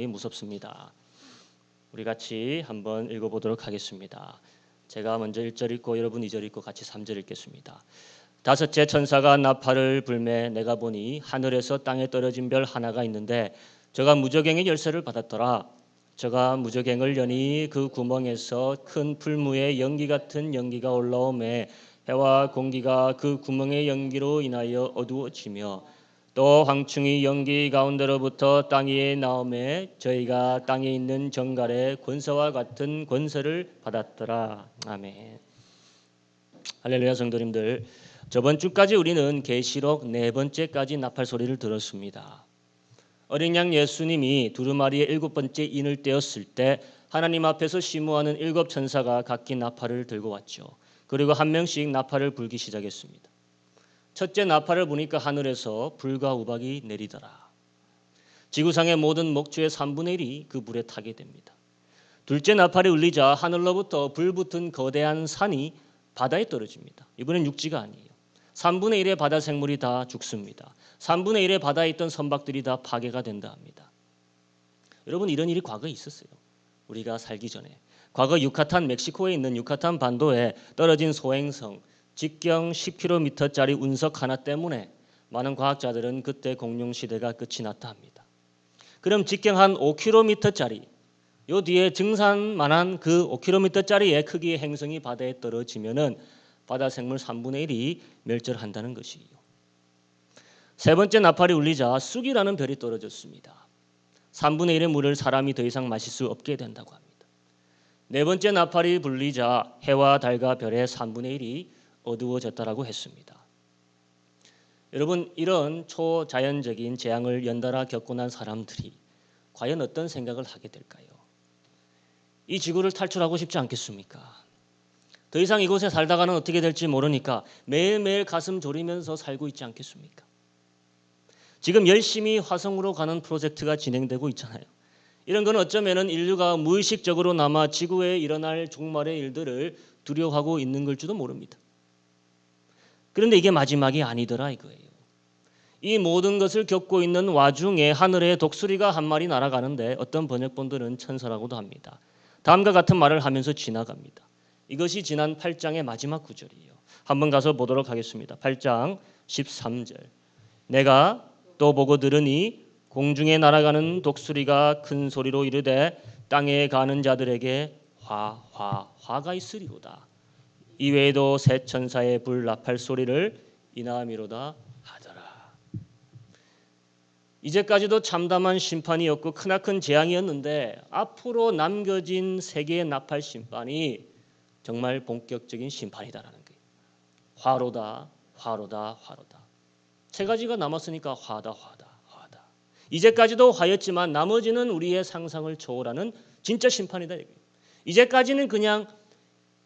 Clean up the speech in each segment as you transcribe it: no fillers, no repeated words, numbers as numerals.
무섭습니다. 우리 같이 한번 읽어보도록 하겠습니다. 제가 먼저 1절 읽고 여러분 2절 읽고 같이 3절 읽겠습니다. 다섯째 천사가 나팔을 불매 내가 보니 하늘에서 땅에 떨어진 별 하나가 있는데 저가 무저갱의 열쇠를 받았더라. 저가 무저갱을 여니 그 구멍에서 큰 풀무에 연기 같은 연기가 올라오매 해와 공기가 그 구멍의 연기로 인하여 어두워지며 또 황충이 연기 가운데로부터 땅 위에 나오매 저희가 땅에 있는 정갈의 권세와 같은 권세를 받았더라. 아멘. 할렐루야 성도님들, 저번 주까지 우리는 계시록 4번째까지 나팔 소리를 들었습니다. 어린 양 예수님이 두루마리의 7번째 인을 떼었을 때 하나님 앞에서 심우하는 7 천사가 각기 나팔을 들고 왔죠. 그리고 한 명씩 나팔을 불기 시작했습니다. 첫째 나팔을 부니까 하늘에서 불과 우박이 내리더라. 지구상의 모든 목주의 3분의 1이 그 불에 타게 됩니다. 둘째 나팔이 울리자 하늘로부터 불붙은 거대한 산이 바다에 떨어집니다. 이번엔 육지가 아니에요. 3분의 1의 바다 생물이 다 죽습니다. 3분의 1의 바다에 있던 선박들이 다 파괴가 된다 합니다. 여러분, 이런 일이 과거에 있었어요. 우리가 살기 전에. 과거 유카탄, 멕시코에 있는 유카탄 반도에 떨어진 소행성 직경 10km짜리 운석 하나 때문에 많은 과학자들은 그때 공룡 시대가 끝이 났다 합니다. 그럼 직경 한 5km짜리 요 뒤에 증산만한 그 5km짜리의 크기의 행성이 바다에 떨어지면은 바다 생물 3분의 1이 멸절한다는 것이에요. 세 번째 나팔이 울리자 쑥이라는 별이 떨어졌습니다. 3분의 1의 물을 사람이 더 이상 마실 수 없게 된다고 합니다. 네 번째 나팔이 불리자 해와 달과 별의 3분의 1이 어두워졌다라고 했습니다. 여러분, 이런 초자연적인 재앙을 연달아 겪고 난 사람들이 과연 어떤 생각을 하게 될까요? 이 지구를 탈출하고 싶지 않겠습니까? 더 이상 이곳에 살다가는 어떻게 될지 모르니까 매일매일 가슴 졸이면서 살고 있지 않겠습니까? 지금 열심히 화성으로 가는 프로젝트가 진행되고 있잖아요. 이런 건 어쩌면 인류가 무의식적으로 지구에 일어날 종말의 일들을 두려워하고 있는 걸지도 모릅니다. 그런데 이게 마지막이 아니더라 이거예요. 이 모든 것을 겪고 있는 와중에 하늘에 독수리가 한 마리 날아가는데 어떤 번역본들은 천사라고도 합니다. 다음과 같은 말을 하면서 지나갑니다. 이것이 지난 8장의 마지막 구절이에요. 한번 가서 보도록 하겠습니다. 8장 13절. 내가 또 보고 들으니 공중에 날아가는 독수리가 큰 소리로 이르되 땅에 가는 자들에게 화가 있으리로다. 이외에도 새 천사의 불 나팔 소리를 인하미로다 하더라. 이제까지도 참담한 심판이었고 크나큰 재앙이었는데 앞으로 남겨진 세계의 나팔 심판이 정말 본격적인 심판이다라는 거예요. 화로다. 세 가지가 남았으니까 화다. 이제까지도 화였지만 나머지는 우리의 상상을 초월하는 진짜 심판이다. 이제까지는 그냥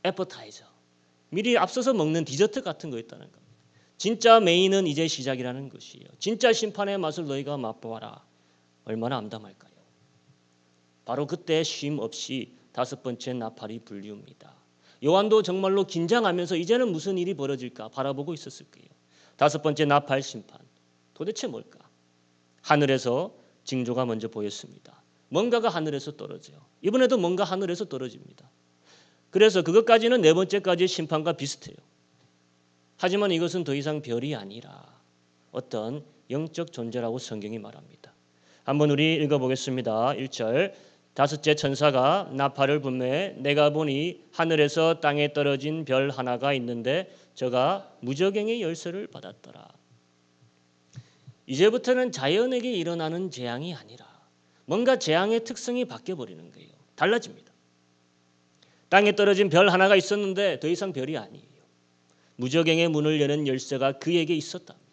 애퍼타이저, 미리 앞서서 먹는 디저트 같은 거였다는 겁니다. 진짜 메인은 이제 시작이라는 것이에요. 진짜 심판의 맛을 너희가 맛보아라. 얼마나 암담할까요? 바로 그때 쉼 없이 5번째 나팔이 불리웁니다. 요한도 정말로 긴장하면서 이제는 무슨 일이 벌어질까 바라보고 있었을 거예요. 5번째 나팔 심판. 도대체 뭘까? 하늘에서 징조가 먼저 보였습니다. 뭔가가 하늘에서 떨어져요. 이번에도 뭔가 하늘에서 떨어집니다. 그래서 그것까지는 4번째까지의 심판과 비슷해요. 하지만 이것은 더 이상 별이 아니라 어떤 영적 존재라고 성경이 말합니다. 한번 우리 읽어보겠습니다. 1절. 다섯째 천사가 나팔을 불매 내가 보니 하늘에서 땅에 떨어진 별 하나가 있는데 저가 무저갱의 열쇠를 받았더라. 이제부터는 자연에게 일어나는 재앙이 아니라 뭔가 재앙의 특성이 바뀌어버리는 거예요. 달라집니다. 땅에 떨어진 별 하나가 있었는데 더 이상 별이 아니에요. 무저갱의 문을 여는 열쇠가 그에게 있었답니다.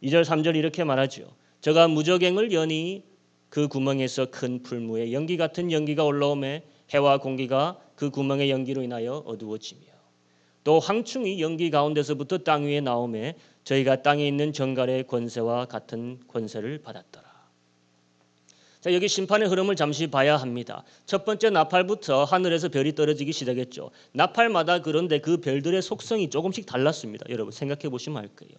2절 3절 이렇게 말하죠. 저가 무저갱을 여니 그 구멍에서 큰 풀무에 연기 같은 연기가 올라오매 해와 공기가 그 구멍의 연기로 인하여 어두워지며 또 황충이 연기 가운데서부터 땅 위에 나오매 저희가 땅에 있는 정갈의 권세와 같은 권세를 받았더라. 자, 여기 심판의 흐름을 잠시 봐야 합니다. 첫 번째 나팔부터 하늘에서 별이 떨어지기 시작했죠. 나팔마다 그런데 그 별들의 속성이 조금씩 달랐습니다. 여러분 생각해 보시면 알 거예요.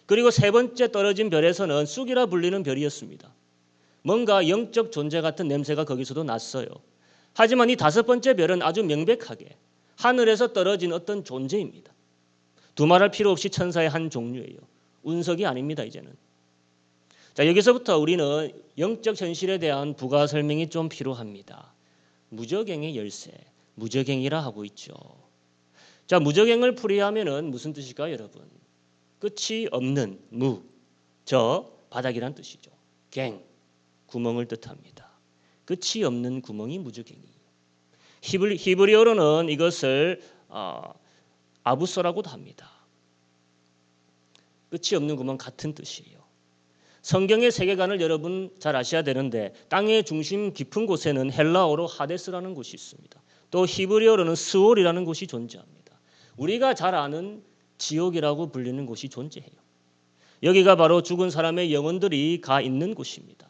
그리고 세 번째 떨어진 별에서는 쑥이라 불리는 별이었습니다. 뭔가 영적 존재 같은 냄새가 거기서도 났어요. 하지만 이 다섯 번째 별은 아주 명백하게 하늘에서 떨어진 어떤 존재입니다. 두말할 필요 없이 천사의 한 종류예요. 운석이 아닙니다. 이제는. 자, 여기서부터 우리는 영적 현실에 대한 부가 설명이 좀 필요합니다. 무저갱의 열쇠, 무저갱이라 하고 있죠. 자, 무저갱을 풀이하면은 무슨 뜻일까요, 여러분? 끝이 없는 무, 저 바닥이란 뜻이죠. 갱, 구멍을 뜻합니다. 끝이 없는 구멍이 무저갱이에요. 히브리어로는 이것을 아부소라고도 합니다. 끝이 없는 구멍 같은 뜻이에요. 성경의 세계관을 여러분 잘 아셔야 되는데 땅의 중심 깊은 곳에는 헬라어로 하데스라는 곳이 있습니다. 또 히브리어로는 스올이라는 곳이 존재합니다. 우리가 잘 아는 지옥이라고 불리는 곳이 존재해요. 여기가 바로 죽은 사람의 영혼들이 가 있는 곳입니다.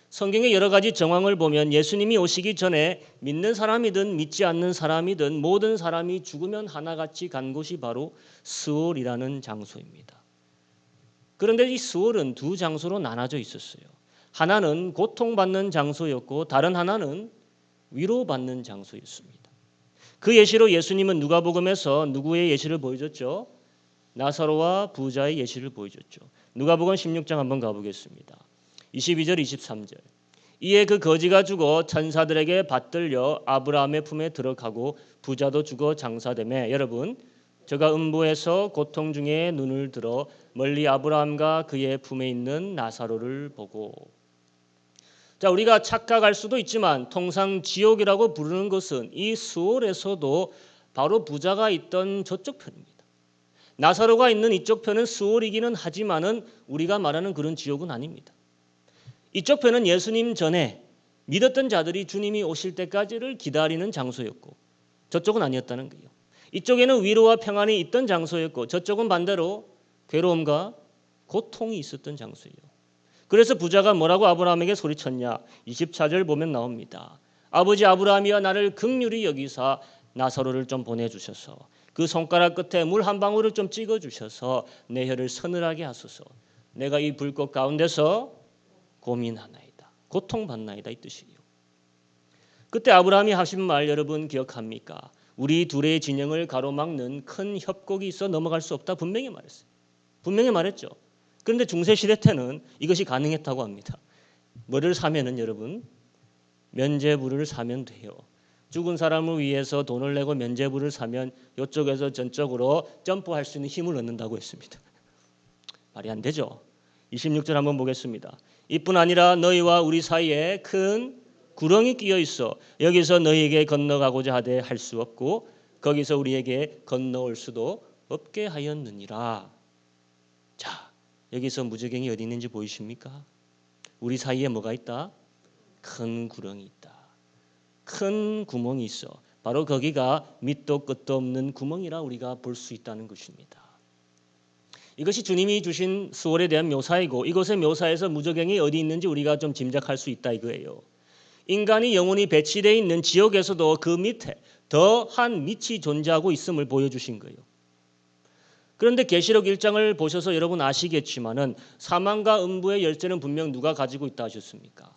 성경의 여러 가지 정황을 보면 예수님이 오시기 전에 믿는 사람이든 믿지 않는 사람이든 모든 사람이 죽으면 하나같이 간 곳이 바로 스올이라는 장소입니다. 그런데 이 스올은 두 장소로 나눠져 있었어요. 하나는 고통받는 장소였고 다른 하나는 위로받는 장소였습니다. 그 예시로 예수님은 누가복음에서 누구의 예시를 보여줬죠? 나사로와 부자의 예시를 보여줬죠. 누가복음 16장 한번 가보겠습니다. 22절 23절. 이에 그 거지가 죽어 천사들에게 받들려 아브라함의 품에 들어가고 부자도 죽어 장사되매 여러분 저가 음부에서 고통 중에 눈을 들어 멀리 아브라함과 그의 품에 있는 나사로를 보고. 자, 우리가 착각할 수도 있지만 통상 지옥이라고 부르는 것은 이 스올에서도 바로 부자가 있던 저쪽 편입니다. 나사로가 있는 이쪽 편은 스올이기는 하지만은 우리가 말하는 그런 지옥은 아닙니다. 이쪽 편은 예수님 전에 믿었던 자들이 주님이 오실 때까지를 기다리는 장소였고 저쪽은 아니었다는 거예요. 이쪽에는 위로와 평안이 있던 장소였고 저쪽은 반대로 괴로움과 고통이 있었던 장소예요. 그래서 부자가 뭐라고 아브라함에게 소리쳤냐? 24절 보면 나옵니다. 아버지 아브라함이여 나를 긍휼히 여기사 나사로를 좀 보내주셔서 그 손가락 끝에 물 한 방울을 좀 찍어주셔서 내 혀를 서늘하게 하소서. 내가 이 불꽃 가운데서 고민하나이다. 고통받나이다 이 뜻이에요. 그때 아브라함이 하신 말 여러분 기억합니까? 우리 둘의 진영을 가로막는 큰 협곡이 있어 넘어갈 수 없다 분명히 말했어요. 분명히 말했죠. 그런데 중세시대 때는 이것이 가능했다고 합니다. 뭐를 사면은 여러분 면죄부를 사면 돼요. 죽은 사람을 위해서 돈을 내고 면죄부를 사면 이쪽에서 전적으로 점프할 수 있는 힘을 얻는다고 했습니다. 말이 안 되죠. 26절 한번 보겠습니다. 이뿐 아니라 너희와 우리 사이에 큰 구렁이 끼어 있어 여기서 너희에게 건너가고자 하되 할 수 없고 거기서 우리에게 건너올 수도 없게 하였느니라. 자, 여기서 무저갱이 어디 있는지 보이십니까? 우리 사이에 뭐가 있다? 큰 구렁이 있다. 큰 구멍이 있어. 바로 거기가 밑도 끝도 없는 구멍이라 우리가 볼 수 있다는 것입니다. 이것이 주님이 주신 스월에 대한 묘사이고 이것의 묘사에서 무저갱이 어디 있는지 우리가 좀 짐작할 수 있다 이거예요. 인간이 영혼이 배치되어 있는 지옥에서도 그 밑에 더한 밑이 존재하고 있음을 보여주신 거예요. 그런데 계시록 1장을 보셔서 여러분 아시겠지만은 사망과 음부의 열쇠는 분명 누가 가지고 있다 하셨습니까?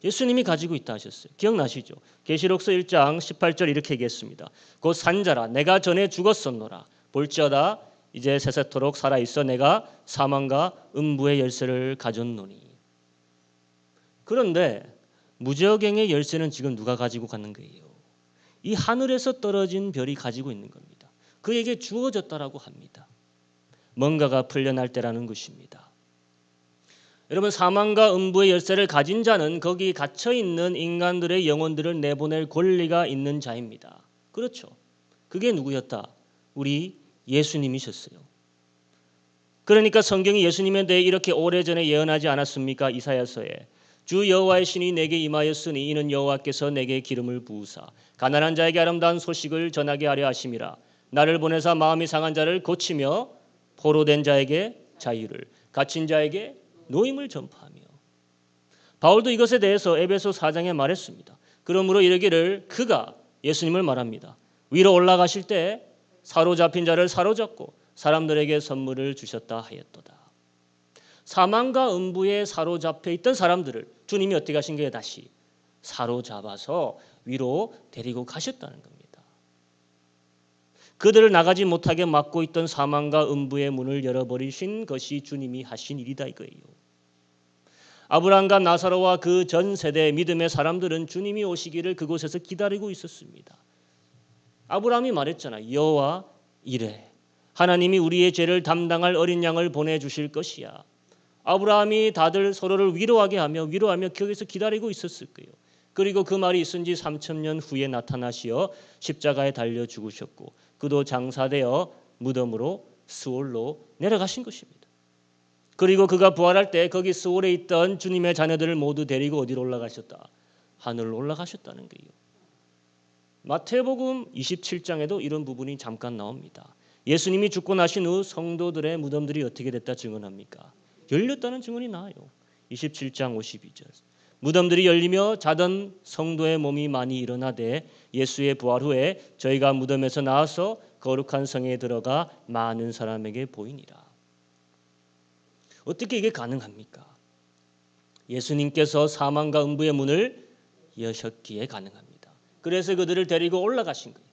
예수님이 가지고 있다 하셨어요. 기억나시죠? 계시록서 1장 18절 이렇게 얘기했습니다. 곧 산자라 내가 전에 죽었었노라 볼지어다 이제 세세토록 살아있어 내가 사망과 음부의 열쇠를 가졌노니. 그런데 무저갱의 열쇠는 지금 누가 가지고 가는 거예요? 이 하늘에서 떨어진 별이 가지고 있는 겁니다. 그에게 주어졌다라고 합니다. 뭔가가 풀려날 때라는 것입니다. 여러분 사망과 음부의 열쇠를 가진 자는 거기 갇혀있는 인간들의 영혼들을 내보낼 권리가 있는 자입니다. 그렇죠. 그게 누구였다? 우리 예수님이셨어요. 그러니까 성경이 예수님에 대해 이렇게 오래전에 예언하지 않았습니까? 이사야서에 주 여호와의 신이 내게 임하였으니 이는 여호와께서 내게 기름을 부으사 가난한 자에게 아름다운 소식을 전하게 하려 하심이라. 나를 보내사 마음이 상한 자를 고치며 포로된 자에게 자유를 갇힌 자에게 노임을 전파하며. 바울도 이것에 대해서 에베소 4장에 말했습니다. 그러므로 이르기를 그가 예수님을 말합니다. 위로 올라가실 때 사로잡힌 자를 사로잡고 사람들에게 선물을 주셨다 하였도다. 사망과 음부에 사로잡혀 있던 사람들을 주님이 어떻게 하신 거예요? 다시 사로잡아서 위로 데리고 가셨다는 겁니다. 그들을 나가지 못하게 막고 있던 사망과 음부의 문을 열어버리신 것이 주님이 하신 일이다 이거예요. 아브라함과 나사로와 그 전 세대 믿음의 사람들은 주님이 오시기를 그곳에서 기다리고 있었습니다. 아브라함이 말했잖아. 여호와 이래 하나님이 우리의 죄를 담당할 어린 양을 보내주실 것이야. 아브라함이 다들 서로를 위로하며 거기서 기다리고 있었을 거예요. 그리고 그 말이 있은 지 3,000년 후에 나타나시어 십자가에 달려 죽으셨고 그도 장사되어 무덤으로 스올로 내려가신 것입니다. 그리고 그가 부활할 때 거기 스올에 있던 주님의 자녀들을 모두 데리고 어디로 올라가셨다? 하늘로 올라가셨다는 거예요. 마태복음 27장에도 이런 부분이 잠깐 나옵니다. 예수님이 죽고 나신 후 성도들의 무덤들이 어떻게 됐다 증언합니까? 열렸다는 증언이 나와요. 27장 52절. 무덤들이 열리며 자던 성도의 몸이 많이 일어나되 예수의 부활 후에 저희가 무덤에서 나와서 거룩한 성에 들어가 많은 사람에게 보이니라. 어떻게 이게 가능합니까? 예수님께서 사망과 음부의 문을 여셨기에 가능합니다. 그래서 그들을 데리고 올라가신 거예요.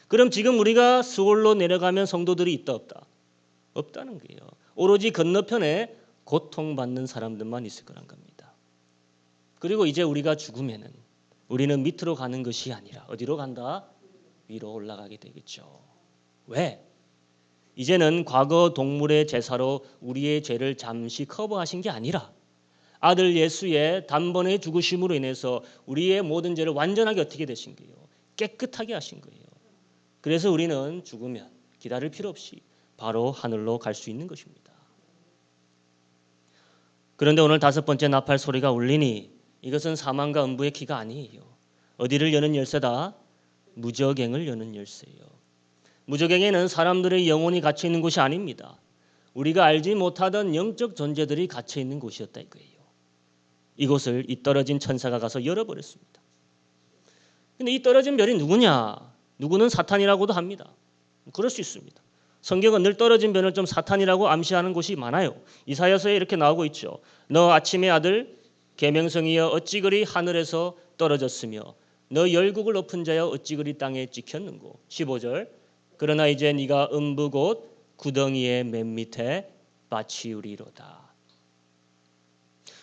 그럼 지금 우리가 스올로 내려가면 성도들이 있다 없다? 없다는 거예요. 오로지 건너편에 고통받는 사람들만 있을 거란 겁니다. 그리고 이제 우리가 죽으면은 우리는 밑으로 가는 것이 아니라 어디로 간다? 위로 올라가게 되겠죠. 왜? 이제는 과거 동물의 제사로 우리의 죄를 잠시 커버하신 게 아니라 아들 예수의 단번에 죽으심으로 인해서 우리의 모든 죄를 완전하게 어떻게 되신 거예요? 깨끗하게 하신 거예요. 그래서 우리는 죽으면 기다릴 필요 없이 바로 하늘로 갈 수 있는 것입니다. 그런데 오늘 다섯 번째 나팔 소리가 울리니 이것은 사망과 음부의 키가 아니에요. 어디를 여는 열쇠다? 무저갱을 여는 열쇠예요. 무저갱에는 사람들의 영혼이 갇혀 있는 곳이 아닙니다. 우리가 알지 못하던 영적 존재들이 갇혀 있는 곳이었다 이거예요. 이곳을 이 떨어진 천사가 가서 열어버렸습니다. 근데 이 떨어진 별이 누구냐? 누구는 사탄이라고도 합니다. 그럴 수 있습니다. 성경은 늘 떨어진 별을 좀 사탄이라고 암시하는 곳이 많아요. 이사야서에 이렇게 나오고 있죠. 너 아침의 아들 계명성이여 어찌 그리 하늘에서 떨어졌으며 너 열국을 높은 자여 어찌 그리 땅에 찍혔는고. 15절. 그러나 이제 네가 음부 곧 구덩이의 맨 밑에 빠치우리로다.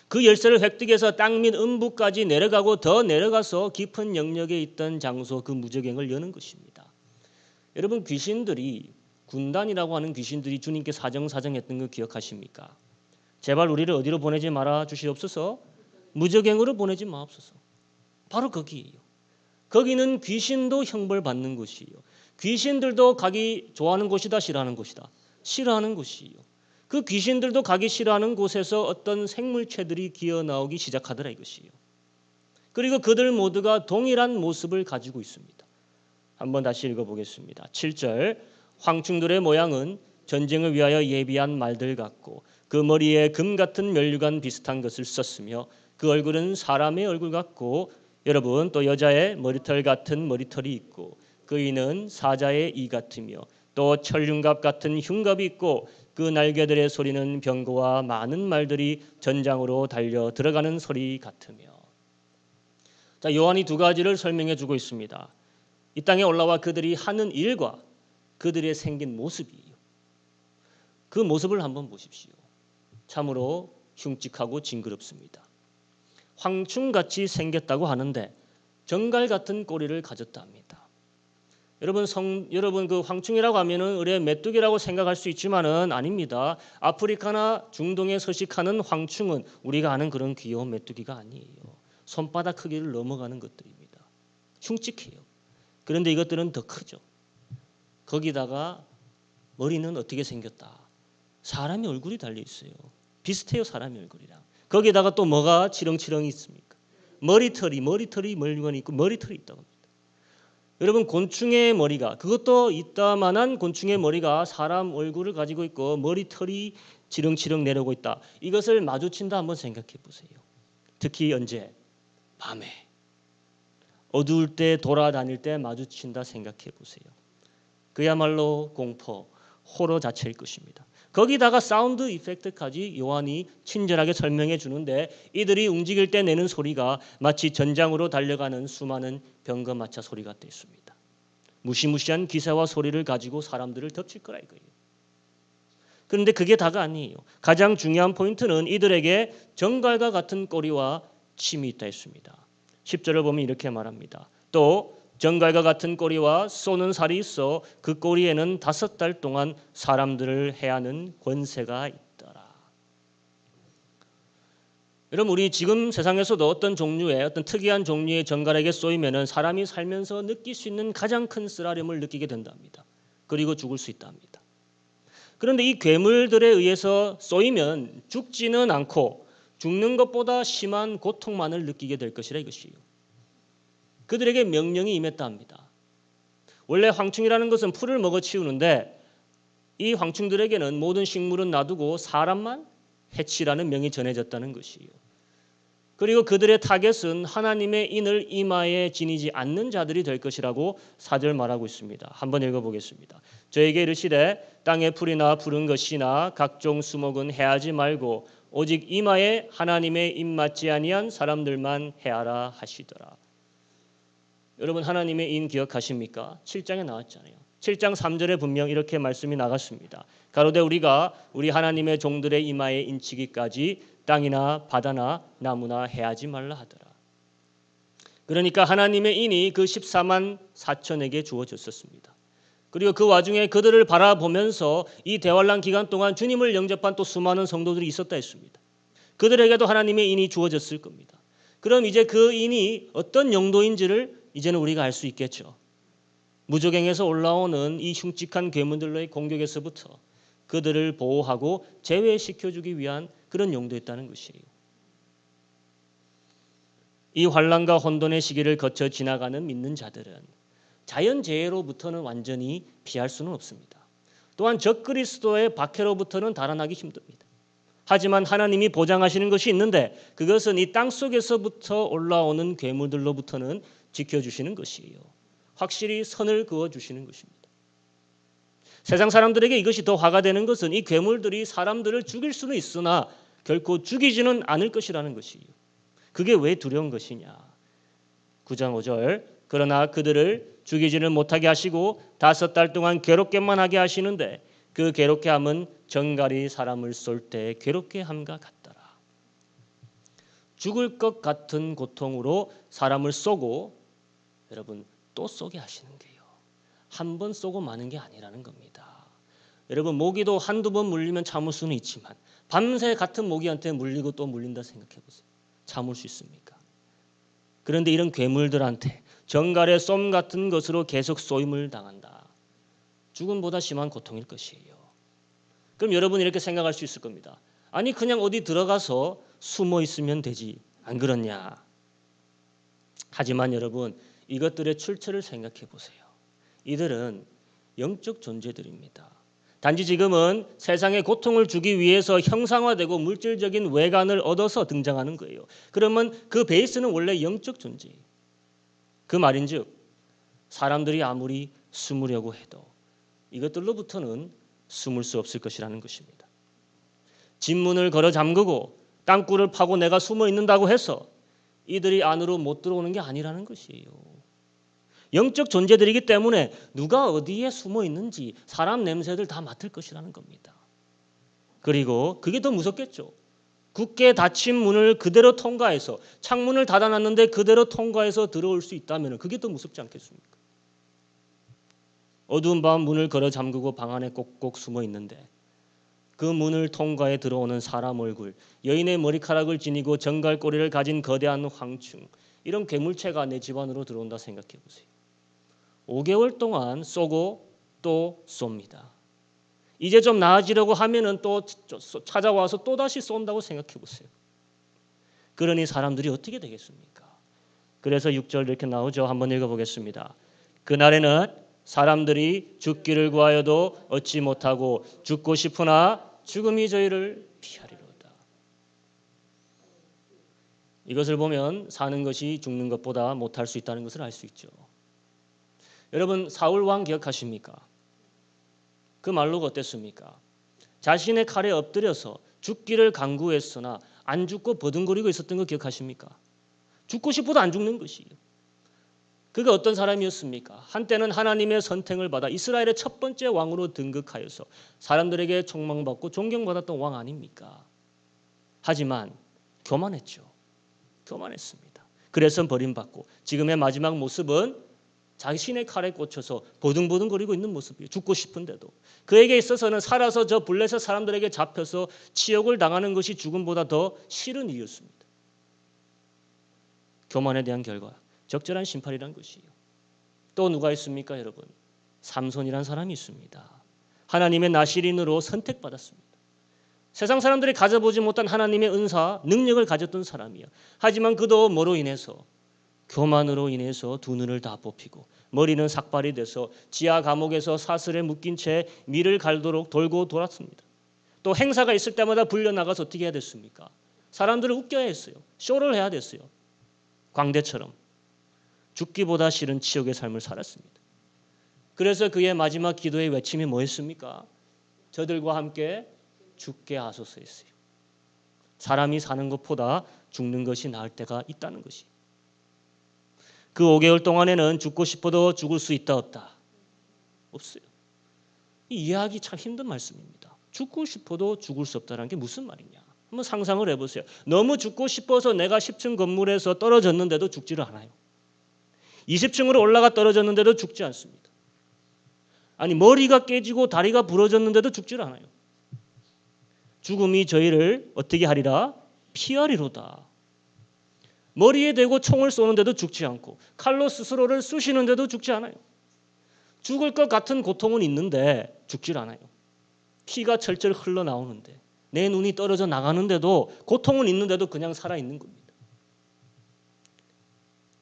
그 열쇠를 획득해서 땅 및 음부까지 내려가고 더 내려가서 깊은 영역에 있던 장소 그 무저갱을 여는 것입니다. 여러분 귀신들이 군단이라고 하는 귀신들이 주님께 사정사정했던 거 기억하십니까? 제발 우리를 어디로 보내지 말아 주시옵소서. 무저갱으로 보내지 마옵소서. 바로 거기예요. 거기는 귀신도 형벌받는 곳이에요. 귀신들도 가기 좋아하는 곳이다 싫어하는 곳이다? 싫어하는 곳이에요. 그 귀신들도 가기 싫어하는 곳에서 어떤 생물체들이 기어나오기 시작하더라 이것이에요. 그리고 그들 모두가 동일한 모습을 가지고 있습니다. 한번 다시 읽어보겠습니다. 7절. 황충들의 모양은 전쟁을 위하여 예비한 말들 같고 그 머리에 금 같은 면류관 비슷한 것을 썼으며 그 얼굴은 사람의 얼굴 같고 여러분 또 여자의 머리털 같은 머리털이 있고 그 이는 사자의 이 같으며 또 철흉갑 같은 흉갑이 있고 그 날개들의 소리는 병거와 많은 말들이 전장으로 달려 들어가는 소리 같으며. 자, 요한이 두 가지를 설명해 주고 있습니다. 이 땅에 올라와 그들이 하는 일과 그들의 생긴 모습이에요. 그 모습을 한번 보십시오. 참으로 흉측하고 징그럽습니다. 황충같이 생겼다고 하는데 정갈 같은 꼬리를 가졌다 합니다. 여러분 그 황충이라고 하면은 의뢰 메뚜기라고 생각할 수 있지만은 아닙니다. 아프리카나 중동에 서식하는 황충은 우리가 아는 그런 귀여운 메뚜기가 아니에요. 손바닥 크기를 넘어가는 것들입니다. 흉측해요. 그런데 이것들은 더 크죠. 거기다가 머리는 어떻게 생겼다? 사람의 얼굴이 달려 있어요. 비슷해요, 사람의 얼굴이랑. 거기다가 또 뭐가 치렁치렁 있습니까? 머리털이 멀리건이 있고 머리털이 있다고 합니다. 여러분 곤충의 머리가 그것도 이따만한 곤충의 머리가 사람 얼굴을 가지고 있고 머리털이 치렁치렁 내려오고 있다. 이것을 마주친다 한번 생각해 보세요. 특히 언제? 밤에. 어두울 때 돌아다닐 때 마주친다 생각해 보세요. 그야말로 공포, 호러 자체일 것입니다. 거기다가 사운드 이펙트까지 요한이 친절하게 설명해 주는데 이들이 움직일 때 내는 소리가 마치 전장으로 달려가는 수많은 병거마차 소리 같아 있습니다. 무시무시한 기세와 소리를 가지고 사람들을 덮칠 거라 이거예요. 그런데 그게 다가 아니에요. 가장 중요한 포인트는 이들에게 정갈과 같은 꼬리와 침이 있다 했습니다. 10절을 보면 이렇게 말합니다. 또 정갈과 같은 꼬리와 쏘는 살이 있어 그 꼬리에는 5달 동안 사람들을 해하는 권세가 있더라. 여러분, 우리 지금 세상에서도 어떤 특이한 종류의 정갈에게 쏘이면은 사람이 살면서 느낄 수 있는 가장 큰 쓰라림을 느끼게 된답니다. 그리고 죽을 수 있답니다. 그런데 이 괴물들에 의해서 쏘이면 죽지는 않고 죽는 것보다 심한 고통만을 느끼게 될 것이라 이것이에요. 그들에게 명령이 임했다 합니다. 원래 황충이라는 것은 풀을 먹어치우는데 이 황충들에게는 모든 식물은 놔두고 사람만 해치라는 명이 전해졌다는 것이에요. 그리고 그들의 타겟은 하나님의 인을 이마에 지니지 않는 자들이 될 것이라고 4절 말하고 있습니다. 한번 읽어보겠습니다. 저에게 이르시되 땅의 풀이나 푸른 것이나 각종 수목은 해하지 말고 오직 이마에 하나님의 입 맞지 아니한 사람들만 해하라 하시더라. 여러분, 하나님의 인 기억하십니까? 7장에 나왔잖아요. 7장 3절에 분명 이렇게 말씀이 나갔습니다. 가로되 우리가 우리 하나님의 종들의 이마에 인치기까지 땅이나 바다나 나무나 해하지 말라 하더라. 그러니까 하나님의 인이 그 14만 4천에게 주어졌었습니다. 그리고 그 와중에 그들을 바라보면서 이 대환란 기간 동안 주님을 영접한 또 수많은 성도들이 있었다 했습니다. 그들에게도 하나님의 인이 주어졌을 겁니다. 그럼 이제 그 인이 어떤 용도인지를 이제는 우리가 알 수 있겠죠. 무저갱에서 올라오는 이 흉측한 괴물들의 공격에서부터 그들을 보호하고 제외시켜주기 위한 그런 용도였다는 것이에요. 이 환난과 혼돈의 시기를 거쳐 지나가는 믿는 자들은 자연재해로부터는 완전히 피할 수는 없습니다. 또한 적그리스도의 박해로부터는 달아나기 힘듭니다. 하지만 하나님이 보장하시는 것이 있는데 그것은 이 땅속에서부터 올라오는 괴물들로부터는 지켜주시는 것이에요. 확실히 선을 그어주시는 것입니다. 세상 사람들에게 이것이 더 화가 되는 것은 이 괴물들이 사람들을 죽일 수는 있으나 결코 죽이지는 않을 것이라는 것이에요. 그게 왜 두려운 것이냐. 9장 5절 그러나 그들을 죽이지는 못하게 하시고 5달 동안 괴롭게만 하게 하시는데 그 괴롭게 함은 정갈이 사람을 쏠 때 괴롭게 함과 같더라. 죽을 것 같은 고통으로 사람을 쏘고 여러분 또 쏘게 하시는 게요. 한 번 쏘고 마는 게 아니라는 겁니다. 여러분 모기도 한두 번 물리면 참을 수는 있지만 밤새 같은 모기한테 물리고 또 물린다 생각해 보세요. 참을 수 있습니까? 그런데 이런 괴물들한테 정갈의 쏨 같은 것으로 계속 쏘임을 당한다. 죽음보다 심한 고통일 것이에요. 그럼 여러분 이렇게 생각할 수 있을 겁니다. 아니 그냥 어디 들어가서 숨어 있으면 되지 안 그렇냐. 하지만 여러분 이것들의 출처를 생각해 보세요. 이들은 영적 존재들입니다. 단지 지금은 세상에 고통을 주기 위해서 형상화되고 물질적인 외관을 얻어서 등장하는 거예요. 그러면 그 베이스는 원래 영적 존재예요. 그 말인즉 사람들이 아무리 숨으려고 해도 이것들로부터는 숨을 수 없을 것이라는 것입니다. 집문을 걸어 잠그고 땅굴을 파고 내가 숨어 있는다고 해서 이들이 안으로 못 들어오는 게 아니라는 것이에요. 영적 존재들이기 때문에 누가 어디에 숨어 있는지 사람 냄새들 다 맡을 것이라는 겁니다. 그리고 그게 더 무섭겠죠. 굳게 닫힌 문을 그대로 통과해서 창문을 닫아놨는데 그대로 통과해서 들어올 수 있다면 그게 더 무섭지 않겠습니까? 어두운 밤 문을 걸어 잠그고 방 안에 꼭꼭 숨어 있는데 그 문을 통과해 들어오는 사람 얼굴, 여인의 머리카락을 지니고 정갈꼬리를 가진 거대한 황충, 이런 괴물체가 내 집 안으로 들어온다 생각해 보세요. 5개월 동안 쏘고 또 쏩니다. 이제 좀 나아지려고 하면은 또 찾아와서 또 다시 쏜다고 생각해 보세요. 그러니 사람들이 어떻게 되겠습니까? 그래서 6절 이렇게 나오죠. 한번 읽어보겠습니다. 그날에는 사람들이 죽기를 구하여도 얻지 못하고 죽고 싶으나 죽음이 저희를 피하리로다. 이것을 보면 사는 것이 죽는 것보다 못할 수 있다는 것을 알 수 있죠. 여러분 사울 왕 기억하십니까? 그 말로가 어땠습니까? 자신의 칼에 엎드려서 죽기를 간구했으나 안 죽고 버둥거리고 있었던 거 기억하십니까? 죽고 싶어도 안 죽는 것이에요. 그가 어떤 사람이었습니까? 한때는 하나님의 선택을 받아 이스라엘의 첫 번째 왕으로 등극하여서 사람들에게 촉망받고 존경받았던 왕 아닙니까? 하지만 교만했죠. 교만했습니다. 그래서 버림받고 지금의 마지막 모습은 자신의 칼에 꽂혀서 버둥버둥거리고 있는 모습이에요. 죽고 싶은데도. 그에게 있어서는 살아서 저 블레셋 사람들에게 잡혀서 치욕을 당하는 것이 죽음보다 더 싫은 이유였습니다. 교만에 대한 결과 적절한 심판이란 것이에요. 또 누가 있습니까, 여러분? 삼손이란 사람이 있습니다. 하나님의 나시린으로 선택받았습니다. 세상 사람들이 가져보지 못한 하나님의 은사, 능력을 가졌던 사람이에요. 하지만 그도 뭐로 인해서? 교만으로 인해서 두 눈을 다 뽑히고 머리는 삭발이 돼서 지하 감옥에서 사슬에 묶인 채 밀을 갈도록 돌고 돌았습니다. 또 행사가 있을 때마다 불려나가서 어떻게 해야 됐습니까? 사람들을 웃겨야 했어요. 쇼를 해야 됐어요. 광대처럼. 죽기보다 싫은 치욕의 삶을 살았습니다. 그래서 그의 마지막 기도의 외침이 뭐였습니까? 저들과 함께 죽게 하소서 했어요. 사람이 사는 것보다 죽는 것이 나을 때가 있다는 것이. 그 5개월 동안에는 죽고 싶어도 죽을 수 있다 없다? 없어요. 이 이해하기 참 힘든 말씀입니다. 죽고 싶어도 죽을 수 없다는 게 무슨 말이냐? 한번 상상을 해보세요. 너무 죽고 싶어서 내가 10층 건물에서 떨어졌는데도 죽지를 않아요. 20층으로 올라가 떨어졌는데도 죽지 않습니다. 아니 머리가 깨지고 다리가 부러졌는데도 죽지를 않아요. 죽음이 저희를 어떻게 하리라? 피하리로다. 머리에 대고 총을 쏘는데도 죽지 않고 칼로 스스로를 쑤시는데도 죽지 않아요. 죽을 것 같은 고통은 있는데 죽질 않아요. 피가 철철 흘러나오는데 내 눈이 떨어져 나가는데도 고통은 있는데도 그냥 살아있는 겁니다.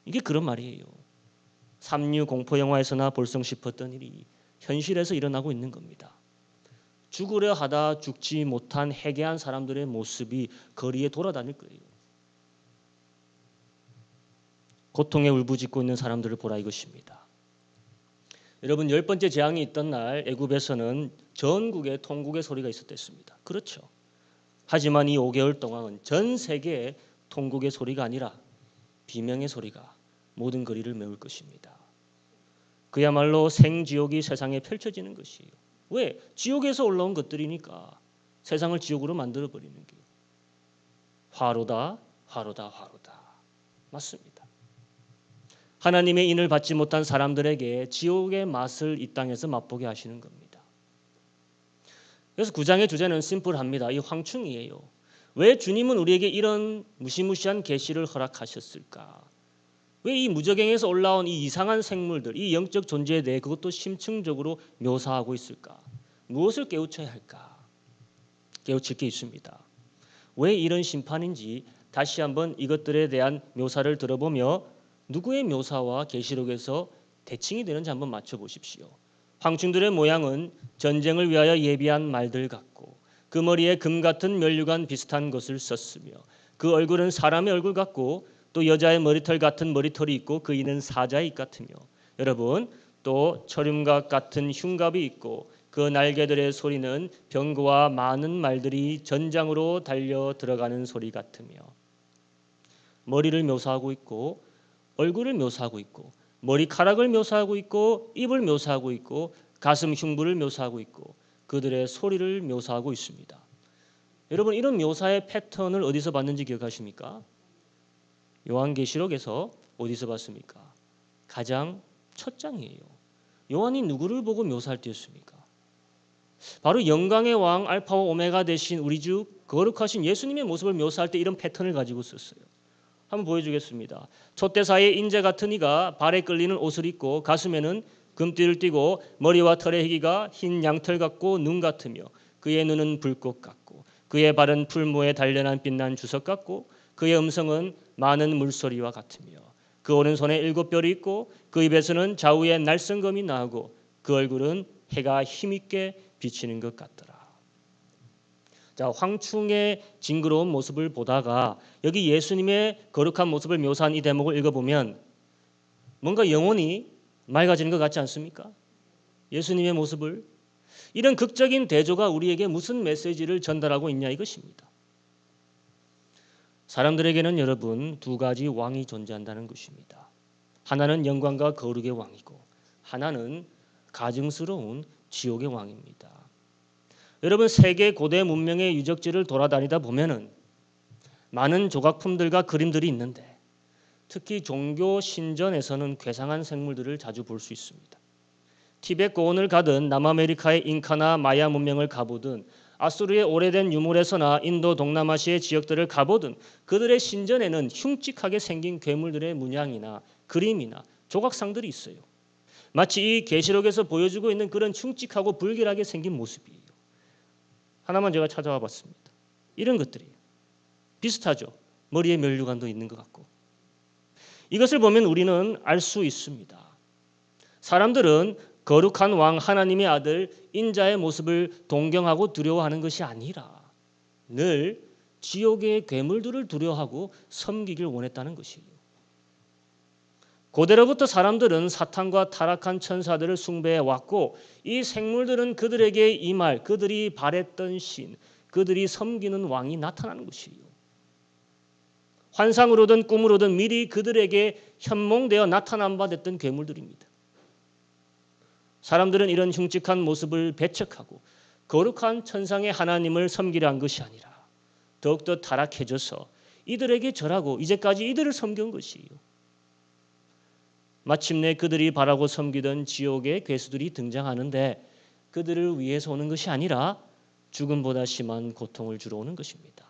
이게 그런 말이에요. 3.6 공포영화에서나 볼성 싶었던 일이 현실에서 일어나고 있는 겁니다. 죽으려 하다 죽지 못한 해괴한 사람들의 모습이 거리에 돌아다닐 거예요. 고통에 울부짖고 있는 사람들을 보라 이것입니다. 여러분 10번째 재앙이 있던 날 애굽에서는 전국에 통곡의 소리가 있었댔습니다. 그렇죠. 하지만 이 5개월 동안은 전 세계에 통곡의 소리가 아니라 비명의 소리가 모든 거리를 메울 것입니다. 그야말로 생지옥이 세상에 펼쳐지는 것이에요. 왜? 지옥에서 올라온 것들이니까 세상을 지옥으로 만들어버리는 게. 화로다, 화로다, 화로다. 맞습니다. 하나님의 인을 받지 못한 사람들에게 지옥의 맛을 이 땅에서 맛보게 하시는 겁니다. 그래서 9장의 주제는 심플합니다. 이 황충이에요. 왜 주님은 우리에게 이런 무시무시한 계시를 허락하셨을까? 왜 이 무저갱에서 올라온 이 이상한 생물들, 이 영적 존재에 대해 그것도 심층적으로 묘사하고 있을까? 무엇을 깨우쳐야 할까? 깨우칠 게 있습니다. 왜 이런 심판인지 다시 한번 이것들에 대한 묘사를 들어보며 누구의 묘사와 계시록에서 대칭이 되는지 한번 맞춰보십시오. 황충들의 모양은 전쟁을 위하여 예비한 말들 같고 그 머리에 금 같은 면류관 비슷한 것을 썼으며 그 얼굴은 사람의 얼굴 같고 또 여자의 머리털 같은 머리털이 있고 그 이는 사자의 입 같으며 여러분 또 철음각 같은 흉갑이 있고 그 날개들의 소리는 병거와 많은 말들이 전장으로 달려 들어가는 소리 같으며 머리를 묘사하고 있고 얼굴을 묘사하고 있고 머리카락을 묘사하고 있고 입을 묘사하고 있고 가슴 흉부를 묘사하고 있고 그들의 소리를 묘사하고 있습니다. 여러분 이런 묘사의 패턴을 어디서 봤는지 기억하십니까? 요한계시록에서 어디서 봤습니까? 가장 첫 장이에요. 요한이 누구를 보고 묘사할 때였습니까? 바로 영광의 왕 알파와 오메가 되신 우리 주 거룩하신 예수님의 모습을 묘사할 때 이런 패턴을 가지고 썼어요. 한번 보여주겠습니다. 촛대 사이에 인재 같은 이가 발에 끌리는 옷을 입고 가슴에는 금띠를 띠고 머리와 털의 희기가 흰 양털 같고 눈 같으며 그의 눈은 불꽃 같고 그의 발은 풀무에 단련한 빛난 주석 같고 그의 음성은 많은 물소리와 같으며 그 오른손에 7뼈리 있고 그 입에서는 좌우에 날성검이 나오고 그 얼굴은 해가 힘있게 비치는 것 같더라. 자, 황충의 징그러운 모습을 보다가 여기 예수님의 거룩한 모습을 묘사한 이 대목을 읽어보면 뭔가 영혼이 맑아지는 것 같지 않습니까? 예수님의 모습을 이런 극적인 대조가 우리에게 무슨 메시지를 전달하고 있냐 이것입니다. 사람들에게는 여러분 두 가지 왕이 존재한다는 것입니다. 하나는 영광과 거룩의 왕이고 하나는 가증스러운 지옥의 왕입니다. 여러분 세계 고대 문명의 유적지를 돌아다니다 보면은 많은 조각품들과 그림들이 있는데 특히 종교 신전에서는 괴상한 생물들을 자주 볼 수 있습니다. 티베트 고원을 가든 남아메리카의 잉카나 마야 문명을 가보든 아수르의 오래된 유물에서나 인도 동남아시아의 지역들을 가보든 그들의 신전에는 흉측하게 생긴 괴물들의 문양이나 그림이나 조각상들이 있어요. 마치 이 계시록에서 보여주고 있는 그런 흉측하고 불길하게 생긴 모습이에요. 하나만 제가 찾아와 봤습니다. 이런 것들이에요. 비슷하죠. 머리에 면류관도 있는 것 같고. 이것을 보면 우리는 알 수 있습니다. 사람들은 거룩한 왕 하나님의 아들 인자의 모습을 동경하고 두려워하는 것이 아니라 늘 지옥의 괴물들을 두려워하고 섬기길 원했다는 것이에요. 고대로부터 사람들은 사탄과 타락한 천사들을 숭배해 왔고 이 생물들은 그들에게 임할 그들이 바랬던 신, 그들이 섬기는 왕이 나타나는 것이에요. 환상으로든 꿈으로든 미리 그들에게 현몽되어 나타난 바 됐던 괴물들입니다. 사람들은 이런 흉측한 모습을 배척하고 거룩한 천상의 하나님을 섬기려 한 것이 아니라 더욱더 타락해져서 이들에게 절하고 이제까지 이들을 섬긴 것이에요. 마침내 그들이 바라고 섬기던 지옥의 괴수들이 등장하는데 그들을 위해서 오는 것이 아니라 죽음보다 심한 고통을 주러 오는 것입니다.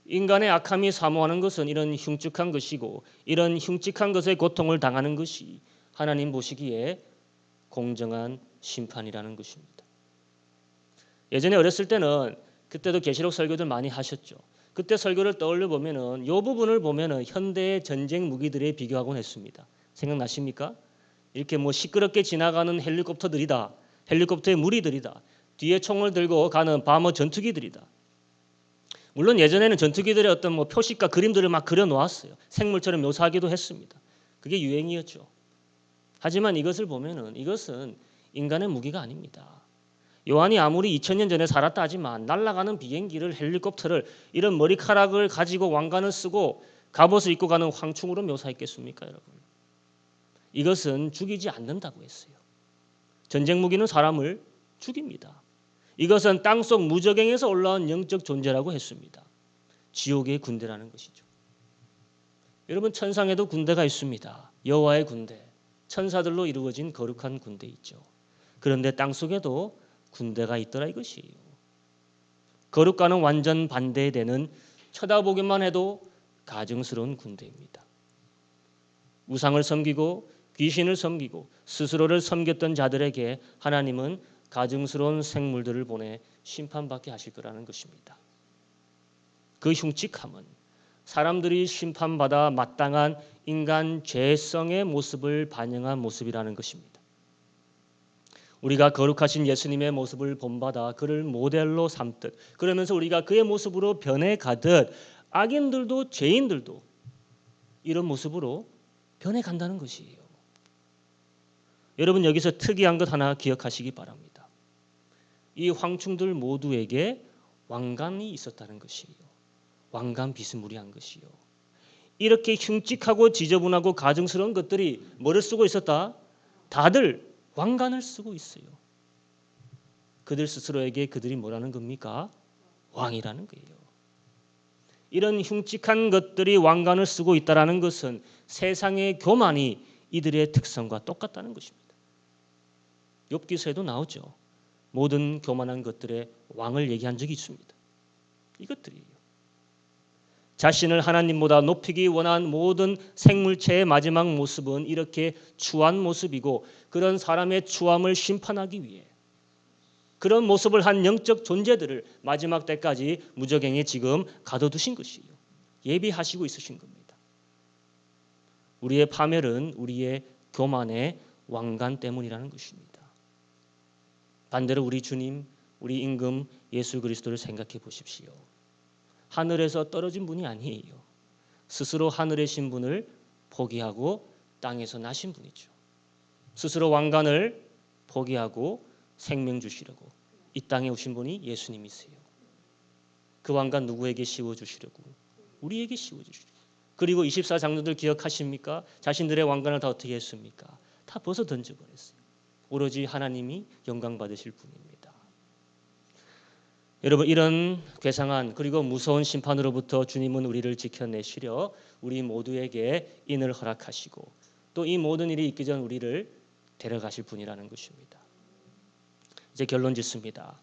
인간의 악함이 사모하는 것은 이런 흉측한 것이고 이런 흉측한 것의 고통을 당하는 것이 하나님 보시기에 공정한 심판이라는 것입니다. 예전에 어렸을 때는 그때도 계시록 설교들 많이 하셨죠. 그때 설교를 떠올려 보면은 이 부분을 보면은 현대의 전쟁 무기들에 비교하곤 했습니다. 생각나십니까? 이렇게 뭐 시끄럽게 지나가는 헬리콥터들이다. 헬리콥터의 무리들이다. 뒤에 총을 들고 가는 바머 전투기들이다. 물론 예전에는 전투기들의 어떤 뭐 표식과 그림들을 막 그려 놓았어요. 생물처럼 묘사하기도 했습니다. 그게 유행이었죠. 하지만 이것을 보면은 이것은 인간의 무기가 아닙니다. 요한이 아무리 2000년 전에 살았다 하지만 날아가는 비행기를 헬리콥터를 이런 머리카락을 가지고 왕관을 쓰고 갑옷을 입고 가는 황충으로 묘사했겠습니까, 여러분? 이것은 죽이지 않는다고 했어요. 전쟁 무기는 사람을 죽입니다. 이것은 땅속 무저갱에서 올라온 영적 존재라고 했습니다. 지옥의 군대라는 것이죠. 여러분 천상에도 군대가 있습니다. 여호와의 군대, 천사들로 이루어진 거룩한 군대 있죠. 그런데 땅속에도 군대가 있더라 이것이에요. 거룩과는 완전 반대되는 쳐다보기만 해도 가증스러운 군대입니다. 우상을 섬기고 귀신을 섬기고 스스로를 섬겼던 자들에게 하나님은 가증스러운 생물들을 보내 심판받게 하실 거라는 것입니다. 그 흉측함은 사람들이 심판받아 마땅한 인간 죄성의 모습을 반영한 모습이라는 것입니다. 우리가 거룩하신 예수님의 모습을 본받아 그를 모델로 삼듯 그러면서 우리가 그의 모습으로 변해가듯 악인들도 죄인들도 이런 모습으로 변해간다는 것이에요. 여러분 여기서 특이한 것 하나 기억하시기 바랍니다. 이 황충들 모두에게 왕관이 있었다는 것이에요. 왕관 비스무리한 것이요. 이렇게 흉측하고 지저분하고 가증스러운 것들이 뭐를 쓰고 있었다? 다들 왕관을 쓰고 있어요. 그들 스스로에게 그들이 뭐라는 겁니까? 왕이라는 거예요. 이런 흉측한 것들이 왕관을 쓰고 있다는 것은 세상의 교만이 이들의 특성과 똑같다는 것입니다. 욥기서에도 나오죠. 모든 교만한 것들의 왕을 얘기한 적이 있습니다. 이것들이에요. 자신을 하나님보다 높이기 원한 모든 생물체의 마지막 모습은 이렇게 추한 모습이고 그런 사람의 추함을 심판하기 위해 그런 모습을 한 영적 존재들을 마지막 때까지 무저갱에 지금 가둬두신 것이에요. 예비하시고 있으신 겁니다. 우리의 파멸은 우리의 교만의 왕관 때문이라는 것입니다. 반대로 우리 주님, 우리 임금 예수 그리스도를 생각해 보십시오. 하늘에서 떨어진 분이 아니에요. 스스로 하늘의 신분을 포기하고 땅에서 나신 분이죠. 스스로 왕관을 포기하고 생명 주시려고 이 땅에 오신 분이 예수님이세요. 그 왕관 누구에게 씌워주시려고? 우리에게 씌워주시려고. 그리고 24장로들 기억하십니까? 자신들의 왕관을 다 어떻게 했습니까? 다 벗어 던져버렸어요. 오로지 하나님이 영광 받으실 분입니다. 여러분, 이런 괴상한 그리고 무서운 심판으로부터 주님은 우리를 지켜내시려 우리 모두에게 인을 허락하시고 또 이 모든 일이 있기 전 우리를 데려가실 분이라는 것입니다. 이제 결론 짓습니다.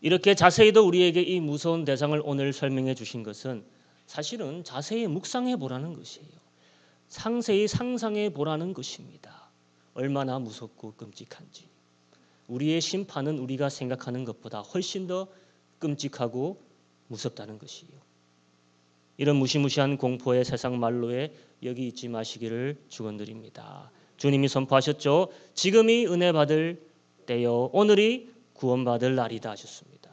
이렇게 자세히도 우리에게 이 무서운 대상을 오늘 설명해 주신 것은 사실은 자세히 묵상해 보라는 것이에요. 상세히 상상해 보라는 것입니다. 얼마나 무섭고 끔찍한지. 우리의 심판은 우리가 생각하는 것보다 훨씬 더 끔찍하고 무섭다는 것이에요. 이런 무시무시한 공포의 세상 말로에 여기 있지 마시기를 축원드립니다. 주님이 선포하셨죠. 지금이 은혜 받을 때요, 오늘이 구원받을 날이다 하셨습니다.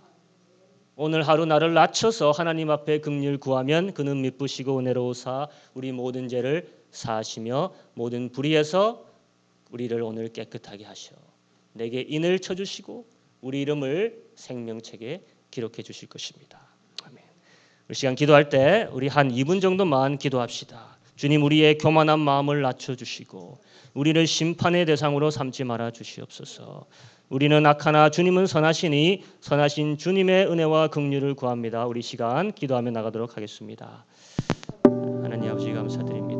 오늘 하루 나를 낮춰서 하나님 앞에 긍휼 구하면 그는 미쁘시고 은혜로우사 우리 모든 죄를 사하시며 모든 불의에서 우리를 오늘 깨끗하게 하셔 내게 인을 쳐주시고 우리 이름을 생명책에 기록해 주실 것입니다. 아멘. 이 시간 기도할 때 우리 한 2분 정도만 기도합시다. 주님, 우리의 교만한 마음을 낮춰주시고 우리를 심판의 대상으로 삼지 말아 주시옵소서. 우리는 악하나 주님은 선하시니 선하신 주님의 은혜와 긍휼을 구합니다. 우리 시간 기도하며 나가도록 하겠습니다. 하나님 아버지 감사드립니다.